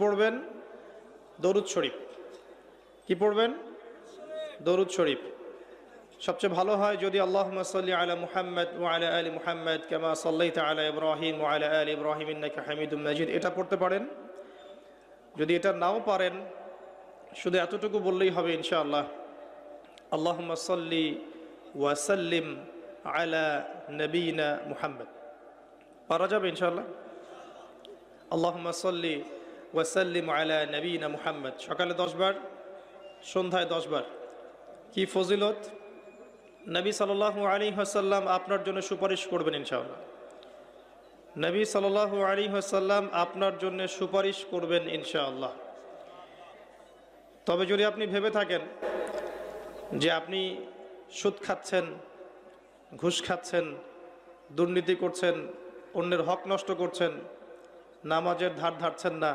পড়বেন দরুদ শরীফ। কি পড়বেন? দরুদ শরীফ। সবচেয়ে ভালো হয় যদি আল্লাহুম্মা সাল্লি আলা মুহাম্মাদ ওয়া আলা আলি মুহাম্মাদ কামা সাল্লাইতা আলা ইব্রাহিম ওয়া আলা আলি ইব্রাহিম ইন্নাকা হামিদুম মাজিদ, এটা পড়তে পারেন। যদি এটা নাও পারেন, শুধু এতটুকু বললেই হবে ইনশাআল্লাহ, আল্লাহুম্মা সাল্লি ওয়া সাল্লিম আলা নবিয়িনা মুহাম্মদ। পারা যাবে ইনশাআল্লাহ। আল্লাহুম্মা সাল্লি ওয়া সাল্লিম আলা নবিয়িনা মুহাম্মদ। সকালে 10 বার, সন্ধ্যায় 10 বার। কি ফজিলত! নবী সাল্লাল্লাহু আলাইহি ওয়াসাল্লাম আপনার জন্য সুপারিশ করবেন ইনশাআল্লাহ। নবী সাল্লাল্লাহু আলাইহি ওয়াসাল্লাম আপনার জন্য সুপারিশ করবেন ইনশাআল্লাহ। তবে যদি আপনি ভেবে থাকেন যে আপনি সুদ খাচ্ছেন, ঘুষ খাচ্ছেন, দুর্নীতি করছেন, অন্যের হক নষ্ট করছেন, নামাজের ধার ধারছেন না,